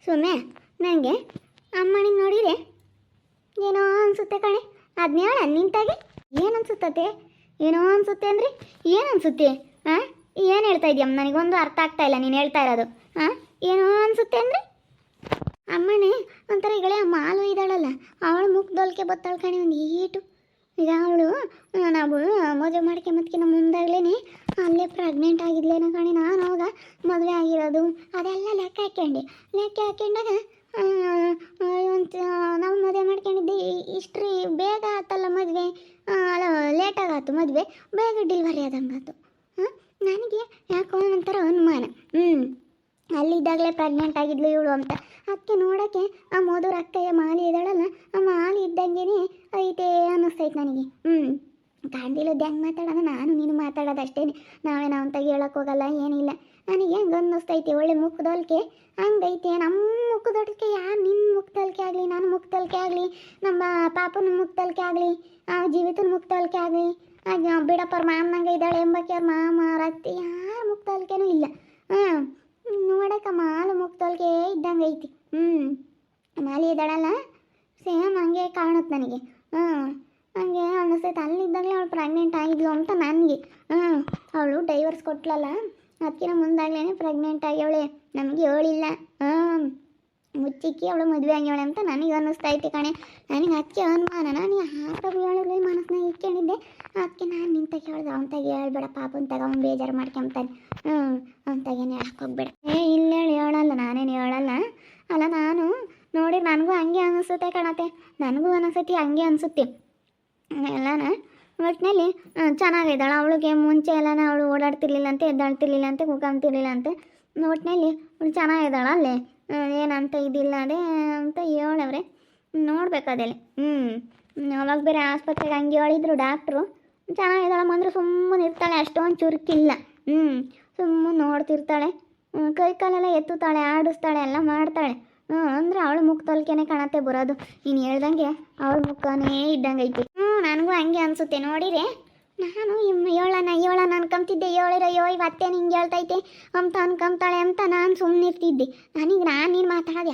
ಸುಮ್ಮನೆ ನನಗೆ ಅಮ್ಮನಿಗೆ ನೋಡಿರೆ ಏನೋ ಅನಿಸುತ್ತೆ ಕಣೆ. ಅದನ್ನ ಹೇಳ ನಿಂತಾಗೆ. ಏನು ಅನ್ಸುತ್ತೆ? ಏನೋ ಅನಿಸುತ್ತೆ ಅಂದರೆ ಏನು ಅನಿಸುತ್ತೆ? ಹಾಂ, ಏನು ಹೇಳ್ತಾ ಇದೆಯಮ್ಮ? ನನಗೊಂದು ಅರ್ಥ ಆಗ್ತಾ ಇಲ್ಲ ನೀನು ಹೇಳ್ತಾ ಇರೋದು. ಹಾಂ, ಏನೋ ಅನಿಸುತ್ತೆ ಅಂದರೆ ಅಮ್ಮನೇ ಒಂಥರ ಈಗಲೇ ಮಾಲು ಇದ್ದಾಳಲ್ಲ, ಅವಳು ಮುಖದೊಲ್ಕೆ ಬತ್ತಾಳ ಕಣೆ ಒಂದು ಈಟು. ಈಗ ಅವಳು ನಾವು ಮದುವೆ ಮಾಡ್ಕೊಂಬತ್ಕಿನ ಮುಂದಾಗ್ಲೇ ಅಲ್ಲೇ ಪ್ರೆಗ್ನೆಂಟ್ ಆಗಿದ್ಲೇನೋ ಕಣೆ. ನಾನು ಅವಾಗ ಮದುವೆ ಆಗಿರೋದು ಅದೆಲ್ಲ ಲೆಕ್ಕ ಹಾಕ್ಕೊಂಡಾಗ ನಾವು ಮದುವೆ ಮಾಡ್ಕೊಂಡಿದ್ದೆ ಇಷ್ಟ್ರಿ ಬೇಗ ಆತಲ್ಲ ಮದುವೆ. ಅಲ್ಲ, ಲೇಟಾಗಾಯ್ತು ಮದುವೆ, ಬೇಗ ಡೆಲಿವರಿ ಆದಂಗಾಯ್ತು. ಹಾಂ, ನನಗೆ ಯಾಕೋ ಒಂಥರ ಅನುಮಾನ. ಅಲ್ಲಿದ್ದಾಗಲೇ ಪ್ರೆಗ್ನೆಂಟ್ ಆಗಿದ್ಲು ಇವಳು ಅಂತ. ಅದಕ್ಕೆ ನೋಡೋಕ್ಕೆ ಆ ಮಧುರ ಅಕ್ಕಯ್ಯ ಮಾಲಿ ಇದ್ದಾಳಲ್ಲ, ಆ ಮಾಲಿ ಇದ್ದಂಗೆ ಐತೆ ಅನ್ನಿಸ್ತೈತೆ ನನಗೆ. ಕಾಣ್ದಿಲ್ಲದ್ದು ಹೆಂಗೆ ಮಾತಾಡೋಣ, ನಾನು ನೀನು ಮಾತಾಡೋದು ಅಷ್ಟೇ. ನಾವೇನೋ ಅಂತ ಹೇಳೋಕೆ ಹೋಗಲ್ಲ, ಏನಿಲ್ಲ. ನನಗೆ ಹೆಂಗೆ ಅನ್ನಿಸ್ತೈತೆ, ಒಳ್ಳೆ ಮುಖದೊಲ್ಕೆ ಹಂಗೈತೆ. ನಮ್ಮ ಮುಖದೊಲ್ಕೆ ಯಾರು, ನಿನ್ನ ಮುಖದೊಲ್ಕೆ ಆಗಲಿ, ನನ್ನ ಮುಖದೊಲ್ಕೆ ಆಗಲಿ, ನಮ್ಮ ಪಾಪನ ಮುಖದೊಲ್ಕೆ ಆಗಲಿ, ಆ ಜೀವಿತನ ಮುಖದೊಲ್ಕೆ ಆಗಲಿ, ಬಿಡಪ್ಪರ ಮಾಮನಂಗೆ ಇದ್ದಾಳೆ ಎಂಬಕ್ಕೆ ಅವ್ರ ಮಾಮ ರತ್ತಿ ಯಾರ ಮುಖದೊಲ್ಕೆನೂ ಇಲ್ಲ. ನೋಡಕ್ಕ ಮಾಲು ಮುಖದೊಲ್ಕೆ ಇದ್ದಂಗೆ ಐತಿ. ಮಾಲಿ ಇದ್ದಾಳಲ್ಲ, ಸೇಮ್ ಹಂಗೆ ಕಾಣುತ್ತೆ ನನಗೆ. ಹಂಗೆ ಅನ್ನಿಸ್ತೈತೆ. ಅಲ್ಲಿದ್ದಾಗಲೇ ಅವಳು ಪ್ರೆಗ್ನೆಂಟ್ ಆಗಿದ್ಲು ಅಂತ ನನಗೆ. ಅವಳು ಡೈವರ್ಸ್ ಕೊಟ್ಲಲ್ಲ, ಅದಕ್ಕಿಂತ ಮುಂದಾಗ್ಲೇ ಪ್ರೆಗ್ನೆಂಟ್ ಆಗ್ಯವಳೆ. ನಮಗೆ ಹೇಳಿಲ್ಲ. ಮುಚ್ಚಿಕ್ಕಿ ಅವಳು ಮದುವೆ ಆಗ್ಯವಳೆ ಅಂತ ನನಗೆ ಅನ್ನಿಸ್ತೈತೆ ಕಣೆ. ನನಗೆ ಅದಕ್ಕೆ ಅನುಮಾನ. ನಾನು ಯಾಕೆ ಹೇಳೋದು ಮನಸ್ಸಿನಾಗ ಇಟ್ಕೊಂಡಿದ್ದೆ. ಅದಕ್ಕೆ ನಾನು ನಿಂತ ಕೇಳಿದೆ, ಅವನ್ತಾಗ ಹೇಳ್ಬೇಡ ಪಾಪಂತಾಗ ಅವ್ನು ಬೇಜಾರು ಮಾಡ್ಕೊಂತಾನೆ. ಅವನ್ತಾಗೇನು ಹೇಳೋಕ್ಕೋಗ್ಬೇಡ. ಇಲ್ಲ ಹೇಳಲ್ಲ, ನಾನೇನು ಹೇಳಲ್ಲ. ಅಲ್ಲ, ನಾನು ನೋಡಿ ನನಗೂ ಹಂಗೆ ಅನಿಸುತ್ತೆ ಕಣತೆ. ನನಗೂ ಅನಿಸುತ್ತೆ, ಹಂಗೆ ಅನಿಸುತ್ತೆ ಎಲ್ಲನ. ಒಟ್ಟಿನಲ್ಲಿ ಚೆನ್ನಾಗಿದ್ದಾಳೆ. ಅವಳಿಗೆ ಮುಂಚೆ ಎಲ್ಲನ ಅವಳು ಓಡಾಡ್ತಿರ್ಲಿಲ್ಲ ಅಂತೆ, ಎದ್ದಾಡ್ತಿರ್ಲಿಲ್ಲ ಅಂತೆ, ಕುತ್ಕೊಂತಿರ್ಲಿಲ್ಲ ಅಂತೆ. ಒಟ್ಟಿನಲ್ಲಿ ಅವಳು ಚೆನ್ನಾಗಿದ್ದಾಳೆ. ಅಲ್ಲೇ ಏನಂತ ಇದಿಲ್ಲ ಅದೇ ಅಂತ ಹೇಳವ್ರೆ. ನೋಡ್ಬೇಕದೆಲ್ಲ. ಅವಾಗ ಬೇರೆ ಆಸ್ಪತ್ರೆಗೆ ಹಂಗೆ ಹೇಳಿದ್ರು ಡಾಕ್ಟ್ರು. ಚೆನ್ನಾಗಿದ್ದಾಳಮ್ಮ ಅಂದ್ರೆ ಸುಮ್ಮನೆ ಇರ್ತಾಳೆ, ಅಷ್ಟೊಂದು ಚುರುಕಿಲ್ಲ. ಸುಮ್ಮನೆ ನೋಡ್ತಿರ್ತಾಳೆ, ಕೈ ಕಾಲೆಲ್ಲ ಎತ್ತುತ್ತಾಳೆ, ಆಡಿಸ್ತಾಳೆ, ಎಲ್ಲ ಮಾಡ್ತಾಳೆ. ಅಂದರೆ ಅವಳು ಮುಖದೊಲ್ಕೆನೆ ಕಾಣತ್ತೆ ಬರೋದು. ನೀನು ಹೇಳ್ದಂಗೆ ಅವಳ ಮುಖನೇ ಇದ್ದಂಗೆ ಐತಿ. ನನಗೂ ಹಂಗೆ ಅನಿಸುತ್ತೆ. ನೋಡಿರೆ ನಾನು ಏಳನ ಅನ್ಕೊಂತಿದ್ದೆ. ಹೇಳಿರೋ ಇವತ್ತೇ ನಿಂಗೆ ಹೇಳ್ತೈತೆ ಅಂತ ಅನ್ಕೊಂತಾಳೆ ಅಂತ ನಾನು ಸುಮ್ಮನೆ ಇರ್ತಿದ್ದೆ. ನಾನು ನೀನು ಮಾತಾಡೋದು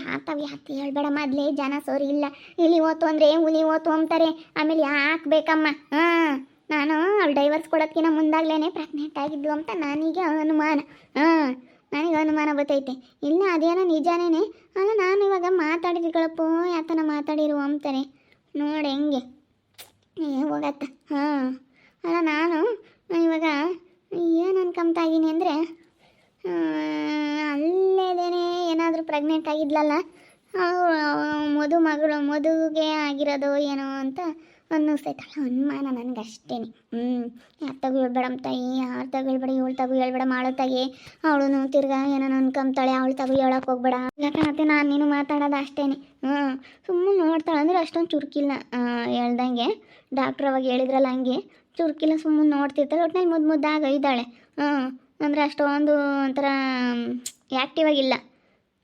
ಯಾಕೆ ಹೇಳ್ಬೇಡ. ಮೊದಲೇ ಜನ ಸೋರಿ ಇಲ್ಲ. ಇಲ್ಲಿ ಓತು ಅಂದರೆ ಹುಲಿ ಓತು ಅಂತಾರೆ. ಆಮೇಲೆ ಯಾಕಬೇಕಮ್ಮ? ನಾನು ಅವಳು ಡೈವರ್ಸ್ ಕೊಡೋದಕ್ಕಿಂತ ಮುಂದಾಗ್ಲೇ ಪ್ರೆಗ್ನೆಂಟ್ ಆಗಿದ್ದು ಅಂತ ನನಗೆ ಅನುಮಾನ. ನನಗೆ ಅನುಮಾನ ಬರ್ತೈತೆ. ಇಲ್ಲ ಅದೇನೋ ನಿಜಾನೇನೆ. ಅಲ್ಲ, ನಾನು ಇವಾಗ ಮಾತಾಡಿದ್ಗಳಪ್ಪೋ ಯಾತನ ಮಾತಾಡಿರು ಅಂತಾರೆ. ನೋಡಿ ಹೆಂಗೆ ಹೋಗತ್ತ. ಅಲ್ಲ, ನಾನು ಇವಾಗ ಏನು ಅನ್ಕೊಂತಾ ಇದ್ದೀನಿ ಅಂದರೆ, ಅಲ್ಲೇದೇನೆ ಏನಾದರೂ ಪ್ರೆಗ್ನೆಂಟ್ ಆಗಿದ್ಲಲ್ಲ, ಮದುಗೆ ಆಗಿರೋದು ಏನೋ ಅಂತ ಅನ್ನಿಸ್ತೈತಲ್ಲ, ಅನುಮಾನ ನನಗಷ್ಟೇ. ಯಾರು ತಗು ಹೇಳ್ಬೇಡ ತಾಯಿ, ಯಾರು ತಗು ಹೇಳ್ಬೇಡ, ಇವಳು ತಗು ಹೇಳ್ಬೇಡ, ಮಾಡೋ ತಾಯಿ. ಅವಳು ತಿರ್ಗಾ ಏನೋ ಅನ್ಕೊಂತಾಳೆ, ಅವಳು ತಗು ಹೇಳೋಕೆ ಹೋಗ್ಬೇಡ. ಯಾಕಂತೆ ನಾನು ನೀನು ಮಾತಾಡೋದು ಅಷ್ಟೇ. ಸುಮ್ಮನೆ ನೋಡ್ತಾಳೆ ಅಂದರೆ ಅಷ್ಟೊಂದು ಚುರುಕಿಲ್ಲ. ಹೇಳ್ದಂಗೆ ಡಾಕ್ಟ್ರ್ ಅವಾಗ ಹೇಳಿದ್ರಲ್ಲ ಹಂಗೆ ಚುರುಕಿಲ್ಲ, ಸುಮ್ಮನೆ ನೋಡ್ತಿರ್ತಾಳೆ. ಒಟ್ಟಿನಲ್ಲಿ ಮುದ್ದಾಗ ಇದ್ದಾಳೆ. ಅಂದರೆ ಅಷ್ಟೊಂದು ಒಂಥರ ಆ್ಯಕ್ಟಿವ್ ಆಗಿಲ್ಲ.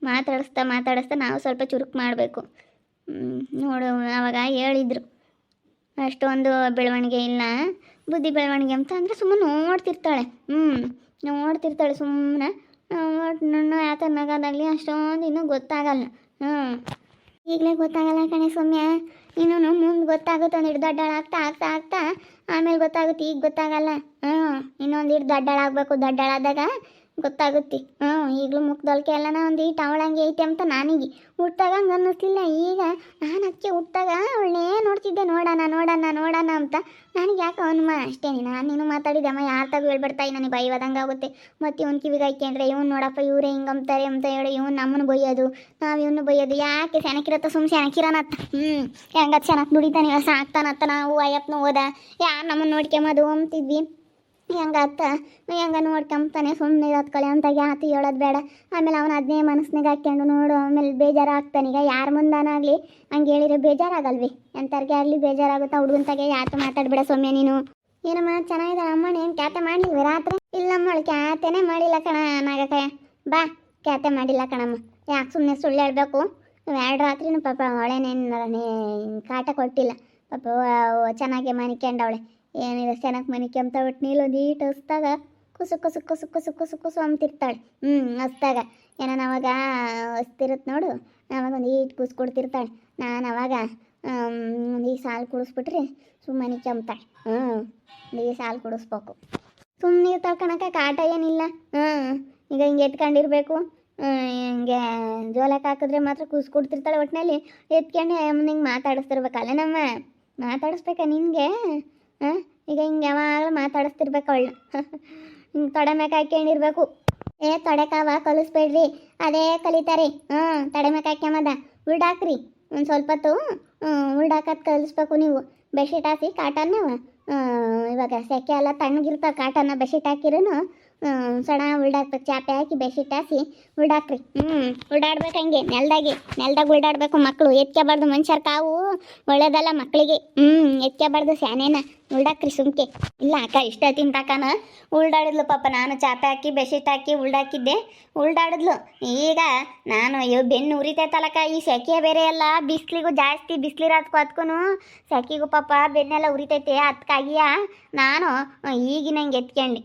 ಮಾತಾಡಿಸ್ತಾ ನಾವು ಸ್ವಲ್ಪ ಚುರುಕು ಮಾಡಬೇಕು. ನೋಡು, ಅವಾಗ ಹೇಳಿದರು ಅಷ್ಟೊಂದು ಬೆಳವಣಿಗೆ ಇಲ್ಲ, ಬುದ್ಧಿ ಬೆಳವಣಿಗೆ ಅಂತ. ಅಂದರೆ ಸುಮ್ಮನೆ ನೋಡ್ತಿರ್ತಾಳೆ ಸುಮ್ಮನೆ. ಯಾತ ನಗೋದಾಗಲಿ ಅಷ್ಟೊಂದು ಇನ್ನೂ ಗೊತ್ತಾಗಲ್ಲ. ಈಗಲೇ ಗೊತ್ತಾಗಲ್ಲ ಕಣೆ ಸೌಮ್ಯ. ಇನ್ನೂ ಮುಂದೆ ಗೊತ್ತಾಗುತ್ತೆ. ಒಂದು ಹಿಡ್ದು ದೊಡ್ಡಾಳಾಗ್ತಾ ಆಮೇಲೆ ಗೊತ್ತಾಗುತ್ತೆ. ಈಗ ಗೊತ್ತಾಗಲ್ಲ. ಇನ್ನೊಂದು ಹಿಡ್ದು ದೊಡ್ಡಾಳಾಗಬೇಕು. ದೊಡ್ಡಾಳಾದಾಗ ಗೊತ್ತಾಗುತ್ತೆ. ಈಗಲೂ ಮುಖದೊಲ್ಕೆ ಎಲ್ಲನ ಒಂದು ಈಟು ಅವಳಂಗೆ ಐತೆ ಅಂತ ನನಗೆ ಹುಟ್ಟಾಗ ಹಂಗೆ ಅನ್ನಿಸ್ಲಿಲ್ಲ. ಈಗ ನಾನು ಅದಕ್ಕೆ ಹುಟ್ಟಾಗ ಅವಳನ್ನೇ ನೋಡ್ತಿದ್ದೆ, ನೋಡೋಣ ಅಂತ. ನನಗೆ ಯಾಕೆ ಅನುಮಾನ ಅಷ್ಟೇ. ನೀನು ಮಾತಾಡಿದೆ ಅಮ್ಮ, ಯಾರು ತಗೋ ಹೇಳ್ಬಿಡ್ತಾಯಿ, ನನಗೆ ಬೈವದಂಗೆ ಆಗುತ್ತೆ. ಮತ್ತು ಇವ್ನು ಕಿವಿಗೆ ಹಾಕ್ಯಂಡ್ರೆ ಇವ್ನು ನೋಡಪ್ಪ ಇವರೇ ಹಿಂಗೆ ಅಂತಾರೆ ಅಂತ ಹೇಳಿ ಇವ್ನು ನಮ್ಮನ್ನು ಬೈಯೋದು, ನಾವು ಇವನು ಬೈಯೋದು. ಯಾಕೆ ಸೆನಕಿರತ್ತ ಸುಮ್ಮನೆ ಸೆನಕಿರೋನತ್ತ. ಹೆಂಗ ಚೆನ್ನಾಗಿ ದುಡಿತಾನೆ ಸಾಕ್ತಾನತ್ತ. ನಾವು ಅಯ್ಯಪ್ಪನ ಹೋದ ಯಾರು ನಮ್ಮನ್ನು ನೋಡ್ಕೊಂಬೋದು ಅಂತಿದ್ವಿ. ಹೆಂಗ ನೋಡ್ಕೊಂತಾನೆ ಸುಮ್ಮನೆ ಇರೋದು ಕಳೆ ಅಂತ ಯಾತಿ ಹೇಳೋದು ಬೇಡ. ಆಮೇಲೆ ಅವನು ಅದನ್ನೇ ಮನಸ್ಸಿನಾಗ ಹಾಕ್ಕೊಂಡು ನೋಡು, ಆಮೇಲೆ ಬೇಜಾರು ಆಗ್ತಾನೆ. ಈಗ ಯಾರ ಮುಂದಾನಾಗಲಿ ಹಂಗೆ ಹೇಳಿದ್ರೆ ಬೇಜಾರಾಗಲ್ವಿ? ಎಂಥವ್ರಿಗೆ ಆಗಲಿ ಬೇಜಾರಾಗುತ್ತೆ. ಹುಡುಗಂತಾಗೆ ಯಾತು ಮಾತಾಡಬೇಡ ಸೌಮ್ಯ ನೀನು. ಏನಮ್ಮ ಚೆನ್ನಾಗಿದ್ದಾಳೆ ಅಮ್ಮನ? ಏನು ಕ್ಯಾತೆ ಮಾಡಿಲ್ವಿ ರಾತ್ರಿ? ಇಲ್ಲಮ್ಮ, ಅವಳು ಕ್ಯಾತೆನೇ ಮಾಡಿಲ್ಲ ಕಣ. ನಾಗಕಯ್ಯ ಬಾ, ಕ್ಯಾತೆ ಮಾಡಿಲ್ಲ ಕಣಮ್ಮ. ಯಾಕೆ ಸುಮ್ಮನೆ ಸುಳ್ಳು ಹೇಳಬೇಕು? 2 ರಾತ್ರಿನೂ ಪಾಪ ಅವಳೇನೇನು ಕಾಟ ಕೊಟ್ಟಿಲ್ಲ ಪಾಪ. ಚೆನ್ನಾಗೆ ಮನಿಕೊಂಡವಳೆ. ಏನಿದೆ ಚೆನ್ನಾಗಿ ಮನಿಕೊಂತ ಒಟ್ಟು ನೀಲೊಂದು ಈಟು ಹಸ್ದಾಗ ಕುಸು ಅಂತಿರ್ತಾಳೆ. ಹಸ್ದಾಗ ಏನೋ ಅವಾಗ ಹೊಸ್ತಿರುತ್ತೆ ನೋಡು, ಅವಾಗ ಒಂದು ಈಟ್ ಕೂಸ್ಕೊಡ್ತಿರ್ತಾಳೆ. ನಾನು ಅವಾಗ ಒಂದು ಈ ಸಾಲು ಕುಡಿಸ್ಬಿಟ್ರೆ ಸುಮ್ಮನೆ ಕೆಮ್ತಾಳೆ. ಈ ಸಾಲು ಕುಡಿಸ್ಬೇಕು. ಸುಮ್ಮನೆ ತಳ್ಕೊಳಕ್ಕೆ ಕಾಟ ಏನಿಲ್ಲ. ಈಗ ಹಿಂಗೆ ಎತ್ಕೊಂಡಿರ್ಬೇಕು, ಹಿಂಗೆ ಜೋಲಕ್ಕೆ ಹಾಕಿದ್ರೆ ಮಾತ್ರ ಕೂಸ್ಕೊಡ್ತಿರ್ತಾಳೆ. ಒಟ್ಟಿನಲ್ಲಿ ಎತ್ಕೊಂಡು ಹಿಂಗೆ ಮಾತಾಡಿಸ್ತಿರ್ಬೇಕಲ್ಲ ನಮ್ಮ ಮಾತಾಡಿಸ್ಬೇಕಾ ನಿನಗೆ? ಈಗ ಹಿಂಗೆ ಯಾವಾಗಲೂ ಮಾತಾಡಿಸ್ತಿರ್ಬೇಕು ಅವಳು. ಹಿಂಗೆ ತೊಡೆ ಮ್ಯಾಕ ಹಾಕ್ಕೊಂಡಿರ್ಬೇಕು. ತೊಡೆಕಾವ ಕಲಿಸ್ಬೇಡ್ರಿ, ಅದೇ ಕಲಿತಾರೆ. ತೊಡೆ ಮ್ಯಾಕ ಹಾಕ್ಯಮದ ಉಲ್ಡಾಕ್ರಿ. ಒಂದು ಸ್ವಲ್ಪ ಹೊತ್ತು ಉಲ್ಡಾಕತ್ ಕಲಿಸ್ಬೇಕು ನೀವು. ಬೆಡ್ಶೀಟ್ ಹಾಕಿ ಕಾಟನ್ನ ಇವಾಗ ಸೆಕೆ ಎಲ್ಲ ತಣ್ಣಗಿರ್ತಾವೆ, ಕಾಟನ್ನ ಬೆಡ್ಶೀಟ್ ಹಾಕಿರೂ ಸಣ ಉಲ್ಡಾಕ್ಬೇಕು. ಚಾಪೆ ಹಾಕಿ ಬೆಡ್ಶೀಟ್ ಹಾಕಿ ಉಲ್ಡಾಕ್ರಿ. ಉಲ್ಡಾಡ್ಬೇಕು ಹಂಗೆ ನೆಲ್ದಾಗ ಉಲ್ಡಾಡ್ಬೇಕು. ಮಕ್ಕಳು ಎತ್ಕೋಬಾರ್ದು, ಮನುಷ್ಯರ ಕಾವು ಒಳ್ಳೇದಲ್ಲ ಮಕ್ಕಳಿಗೆ. ಎತ್ಕೋಬಾರ್ದು, ಸ್ಯಾನೇನ ಉಲ್ಡಾಕ್ರಿ ಸುಮ್ಕೆ. ಇಲ್ಲ ಅಕ್ಕ ಇಷ್ಟ ತಿಂತಾಕನ ಉಲ್ಡಾಡಿದ್ಲು ಪಾಪ. ನಾನು ಚಾಪೆ ಹಾಕಿ ಬೆಡ್ಶೀಟ್ ಹಾಕಿ ಉಲ್ಡಾಕಿದ್ದೆ, ಉಲ್ಡಾಡಿದ್ಲು. ಈಗ ನಾನು ಬೆನ್ನು ಉರಿತೈತಲ್ಲಕ್ಕ, ಈ ಸೆಕೆ ಬೇರೆ ಎಲ್ಲ, ಬಿಸಿಲಿಗೂ ಜಾಸ್ತಿ ಬಿಸಿಲಿರೋದಕ್ಕೂ ಅದಕ್ಕೂ ಸೆಕೆಗೂ ಪಾಪ ಬೆನ್ನೆಲ್ಲ ಉರಿತೈತೆ. ಅದಕ್ಕಾಗಿಯ ನಾನು ಈಗಿನ ಹಿಂಗೆ ಎತ್ಕೊಂಡು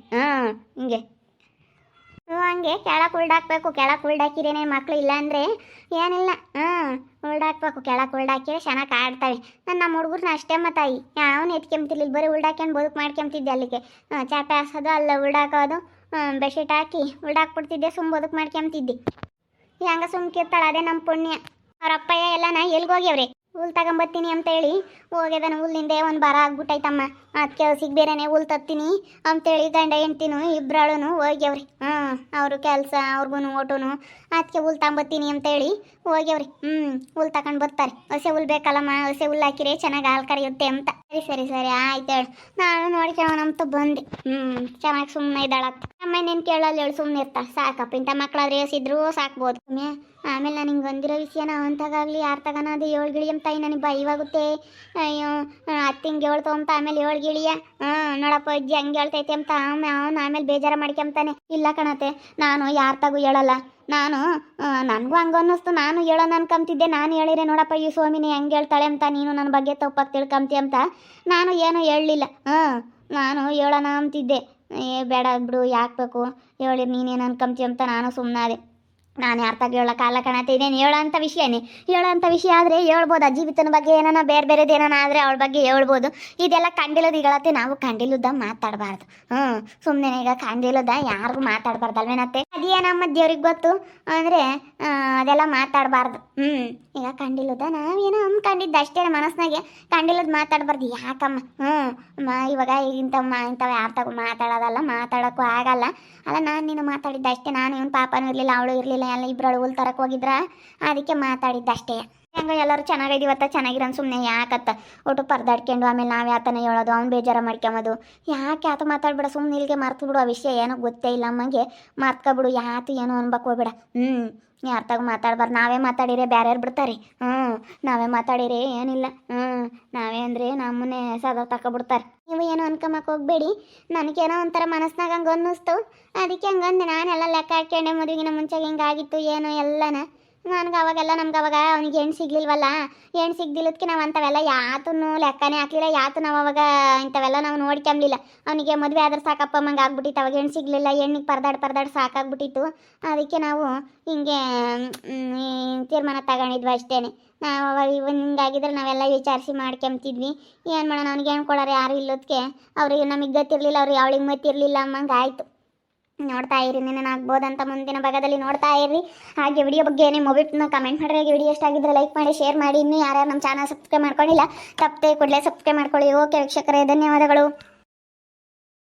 ಹಿಂಗೆ ಹಂಗೆ ಕೆಳಕ್ಕೆ ಉಲ್ಡಾಕ್ಬೇಕು. ಕೆಳಕ್ಕೆ ಉಲ್ಡಾಕಿರೇನೆ ಮಕ್ಕಳು, ಇಲ್ಲಾಂದರೆ ಏನಿಲ್ಲ. ಉಲ್ಡಾಕ್ಬೇಕು, ಕೆಳಕ್ಕೆ ಉಲ್ಡಾಕಿದ್ರೆ ಚೆನ್ನಾಗಿ ಆಡ್ತಾವೆ. ನಮ್ಮ ಹುಡುಗರನ್ನ ಅಷ್ಟೇ ತಾಯಿ ಯಾವನು ಎತ್ಕೊಂತಿರ್ಲಿಲ್ಲ, ಬರೀ ಉಲ್ಡಾಕ್ಯಂಡು ಬದುಕು ಮಾಡ್ಕೊಂತಿದ್ದೆ. ಅಲ್ಲಿಗೆ ಚಾಪೆ ಹಾಸೋದು, ಅಲ್ಲ ಉಲ್ಡಾಕೋದು, ಬೆಡ್ಶೀಟ್ ಹಾಕಿ ಉಲ್ಡಾಕ್ಬಿಡ್ತಿದ್ದೆ, ಬದುಕು ಮಾಡ್ಕೊಂತಿದ್ದೆ. ಹೆಂಗ ಸುಮ್ಕಿರ್ತಾಳೆ, ಅದೇ ನಮ್ಮ ಪುಣ್ಯ. ಅವ್ರ ಅಪ್ಪಯ್ಯ ಎಲ್ಲನ ಎಲ್ಗೋಗ್ಯವ್ರೆ, ಹುಲ್ ತಗೊಂಬತ್ತೀನಿ ಅಂತ ಹೇಳಿ ಹೋಗ್ಯದನ. ಹುಲ್ಲಿಂದೆ ಒಂದು ಬರ ಆಗ್ಬಿಟ್ಟೈತಮ್ಮ. ಅದಕ್ಕೆ ಹಸಿಗೆ ಬೇರೆನೆ ಹುಲ್ ತತ್ತೀನಿ ಅಂತೇಳಿ ಗಂಡ ಹೆಂಡ್ತಿನೂ ಇಬ್ಬರಳು ಹೋಗ್ಯವ್ರಿ. ಅವರು ಕೆಲಸ ಅವ್ರಿಗೂ ಓಟುನು. ಅದಕ್ಕೆ ಹುಲ್ ತಗೊಂಬತ್ತೀನಿ ಅಂತೇಳಿ ಹೋಗ್ಯವ್ರಿ. ಹುಲ್ ತಗೊಂಡು ಬರ್ತಾರೆ. ಹಸೆ ಹುಲ್ ಬೇಕಲ್ಲಮ್ಮ, ಹಸೆ ಹುಲ್ ಹಾಕಿರೆ ಚೆನ್ನಾಗಿ ಹಾಲು ಕರೆಯುತ್ತೆ ಅಂತ. ಸರಿ ಆಯ್ತು ಹೇಳು. ನಾನು ನೋಡ್ಕೊಳ್ಳೋಣಂತ ಬಂದೆ. ಚೆನ್ನಾಗಿ ಸುಮ್ಮನೆ ಇದ್ದಾಳತ್ತ. ಅಮ್ಮನೇನು ಕೇಳಲ್ಲ ಹೇಳು, ಸುಮ್ಮನೆ ಇರ್ತಾ ಸಾಕಪ್ಪ. ಇಂಥ ಮಕ್ಕಳಾದ್ರೆ ಎಸಿದ್ರು ಸಾಕ್ಬೋದು. ಆಮೇಲೆ ನಾನು ಹಿಂಗೆ ಬಂದಿರೋ ವಿಷಯನ ಅವಂತಾಗಲಿ ಯಾರು ತಗೋಣ ಅದು 7 ಗಿಳಿ ತಾಯಿ ನನಗೆ ಭಯವಾಗುತ್ತೆ. ಅಯ್ಯೋ ಅತ್ತೆ ಹಿಂಗೆ ಹೇಳ್ತು ಅಂತ ಆಮೇಲೆ 7 ಗಿಳಿಯ ನೋಡಪ್ಪ ಅಜ್ಜಿ ಹಂಗೆ ಹೇಳ್ತೈತೆ ಅಂತ ಅವನು ಆಮೇಲೆ ಬೇಜಾರು ಮಾಡ್ಕೊಂತಾನೆ. ಇಲ್ಲ ಕಣತೆ, ನಾನು ಯಾರು ತಗೋ ಹೇಳಲ್ಲ. ನಾನು ನನಗೂ ಹಂಗೆ ಅನ್ನಿಸ್ತು, ನಾನು ಹೇಳೋಣ ಅನ್ಕೊಂತಿದ್ದೆ. ನಾನು ಹೇಳಿದ್ರೆ ನೋಡಪ್ಪ ಈ ಸ್ವಾಮಿನಿ ಹೆಂಗೆ ಹೇಳ್ತಾಳೆ ಅಂತ, ನೀನು ನನ್ನ ಬಗ್ಗೆ ತಪ್ಪಾಗಿ ತಿಳ್ಕೊಂತಿ ಅಂತ ನಾನು ಏನೂ ಹೇಳಲಿಲ್ಲ. ನಾನು ಹೇಳೋಣ ಅಂತಿದ್ದೆ. ಬೇಡ ಬಿಡು, ಯಾಕೆ ಬೇಕು ಹೇಳಿ, ನೀನೇನು ಅನ್ಕೊಂತಿ ಅಂತ ನಾನು ಸುಮ್ಮನಾದೆ. ನಾನು ಯಾರ್ತಾಗ ಹೇಳೋಕ್ಕಾಗಲ್ಲ ಕಣತೆ. ಇದೇನು ಹೇಳೋಂಥ ವಿಷಯ ಆದರೆ ಹೇಳ್ಬೋದು. ಜೀವಿತನ ಬಗ್ಗೆ ಏನಾನ ಬೇರೆದು ಏನಾನ ಆದರೆ ಅವಳ ಬಗ್ಗೆ ಹೇಳ್ಬೋದು. ಇದೆಲ್ಲ ಕಂಡಿಲ್ಲದ ಈಗಳತ್ತೆ, ನಾವು ಕಂಡಿಲ್ಲದ ಮಾತಾಡಬಾರ್ದು. ಸುಮ್ಮನೆ ಈಗ ಕಂಡಿಲ್ಲದ ಯಾರಿಗೂ ಮಾತಾಡಬಾರ್ದಲ್ವೇನತ್ತೆ? ಅದೇ ನಮ್ಮ ದೇವ್ರಿಗೆ ಗೊತ್ತು ಅಂದರೆ ಅದೆಲ್ಲ ಮಾತಾಡಬಾರ್ದು. ಈಗ ಕಂಡಿಲ್ಲದ ನಾವೇನೋ ಅಂದ್ಕೊಂಡಿದ್ದು ಅಷ್ಟೇ ಮನಸ್ಸಿನಾಗೆ. ಕಂಡಿಲ್ಲದ ಮಾತಾಡಬಾರ್ದು ಯಾಕಮ್ಮ? ಇವಾಗ ಇಂಥವು ಯಾರ್ತಾಗೂ ಮಾತಾಡೋದಲ್ಲ, ಮಾತಾಡೋಕ್ಕೂ ಆಗಲ್ಲ ಅಲ್ಲ. ನಾನು ನೀನು ಮಾತಾಡಿದ್ದ ಅಷ್ಟೇ. ನಾನು ಇವನು ಪಾಪನೂ ಇರಲಿಲ್ಲ, ಅವಳು ಇರಲಿಲ್ಲ, ಎಲ್ಲ ಇಬ್ಬರಳು ಹುಲ್ ತರಕ್ಕೆ ಹೋಗಿದ್ರ, ಅದಕ್ಕೆ ಮಾತಾಡಿದ್ದಷ್ಟೇ. ಹೆಂಗ ಎಲ್ಲರೂ ಚೆನ್ನಾಗಿದ್ದೀವತ್ತ, ಚೆನ್ನಾಗಿರೋನ್ ಸುಮ್ಮನೆ ಯಾಕತ್ತ ಒಟ್ಟು ಪರದಾಡ್ಕೊಂಡು ಆಮೇಲೆ ನಾವು ಯಾತನ ಹೇಳೋದು, ಅವ್ನು ಬೇಜಾರ ಮಾಡ್ಕೊಂಬೋದು. ಯಾಕೆ ಆತ ಮಾತಾಡ್ಬೇಡ, ಸುಮ್ಮನೆ ಇಲ್ಲಿಗೆ ಮರ್ತು ಬಿಡು. ಆ ವಿಷಯ ಏನೋ ಗೊತ್ತೇ ಇಲ್ಲ ಅಮ್ಮಂಗೆ, ಮರ್ಕೊಬಿಡು. ಯಾತು ಏನೋ ಅನ್ಬೇಕು ಹೋಗ್ಬೇಡ. ಯಾರ್ತಾಗ ಮಾತಾಡ್ಬಾರ್ದು. ನಾವೇ ಮಾತಾಡಿರೆ ಬೇರೆಯವ್ರು ಬಿಡ್ತಾರೆ. ನಾವೇ ಮಾತಾಡಿರೆ ಏನಿಲ್ಲ. ನಾವೇ ಅಂದರೆ ನಮ್ಮನ್ನೇ ಸದಾ ತಗೊಬಿಡ್ತಾರೆ. ನೀವು ಏನೋ ಅನ್ಕೊಂಬಕ್ಕೆ ಹೋಗ್ಬೇಡಿ. ನನಗೇನೋ ಒಂಥರ ಮನಸ್ನಾಗ ಹಂಗೆ ಅನ್ನಿಸ್ತು, ಅದಕ್ಕೆ ಹಂಗಂದೆ. ನಾನೆಲ್ಲ ಲೆಕ್ಕ ಹಾಕ್ಯಂಡೆ ಮದುವೆಗಿನ ಮುಂಚೆಗೆ ಹಿಂಗಾಗಿತ್ತು ಏನೋ ಎಲ್ಲನ. ನಮ್ಗೆ ಅವಾಗ ಅವನಿಗೆ ಹೆಣ್ಣು ಸಿಗ್ಲಿಲ್ವಲ್ಲ, ಹೆಣ್ಣು ಸಿಗ್ದಿಲ್ಲದಕ್ಕೆ ನಾವು ಅಂಥವೆಲ್ಲ ಯಾತನ್ನು ಲೆಕ್ಕನೇ ಹಾಕಲಿಲ್ಲ. ಯಾತು ನಾವು ಅವಾಗ ಇಂಥವೆಲ್ಲ ನಾವು ನೋಡ್ಕೊಂಬ್ಲಿಲ್ಲ. ಅವನಿಗೆ ಮದುವೆ ಆದ್ರೆ ಸಾಕಪ್ಪ ಮಂಗೆ ಆಗ್ಬಿಟ್ಟಿತ್ತು. ಅವಾಗ ಹೆಣ್ಣು ಸಿಗಲಿಲ್ಲ, ಹೆಣ್ಣಿಗೆ ಪರದಾಡ್ ಸಾಕಾಗ್ಬಿಟ್ಟಿತ್ತು. ಅದಕ್ಕೆ ನಾವು ಹಿಂಗೆ ತೀರ್ಮಾನ ತಗೊಂಡಿದ್ವಿ ಅಷ್ಟೇ. ನಾವು ಅವಾಗ ಹಿಂಗಾಗಿದ್ರೆ ನಾವೆಲ್ಲ ವಿಚಾರಿಸಿ ಮಾಡ್ಕೊಂಬ್ತಿದ್ವಿ. ಏನು ಮಾಡೋಣ, ಅವ್ನಿಗೆ ಹೆಣ್ಣು ಕೊಡೋರು ಯಾರು ಇಲ್ಲದಕ್ಕೆ ಅವ್ರಿಗೆ ನಮಗೆ ಗೊತ್ತಿರಲಿಲ್ಲ, ಅವ್ರಿಗೆ ಅವಳಿಗೆ ಮತ್ತಿರಲಿಲ್ಲ ಅಮ್ಮಂಗೆ ಆಯಿತು. ನೋಡ್ತಾ ಇರಿ, ಆಗ್ಬೋದಂತ ಮುಂದಿನ ಭಾಗದಲ್ಲಿ ನೋಡ್ತಾ ಇರಿ. ಹಾಗೆ ವಿಡಿಯೋ ಬಗ್ಗೆ ನಿಮ್ಮ ಮೊಬೈಲ್ನ ಕಮೆಂಟ್ ಮಾಡಿರಿ. ವಿಡಿಯೋ ಇಷ್ಟ ಆಗಿದ್ರೆ ಲೈಕ್ ಮಾಡಿ, ಶೇರ್ ಮಾಡಿ. ಇನ್ನೂ ಯಾರ್ಯಾರು ನಮ್ಮ ಚಾನಲ್ ಸಬ್ಸ್ಕ್ರೈಬ್ ಮಾಡ್ಕೊಂಡಿಲ್ಲ ತಪ್ಪದೆ ಕೂಡಲೇ ಸಬ್ಸ್ಕ್ರೈಬ್ ಮಾಡ್ಕೊಳ್ಳಿ. ಓಕೆ ವೀಕ್ಷಕರೇ, ಧನ್ಯವಾದಗಳು.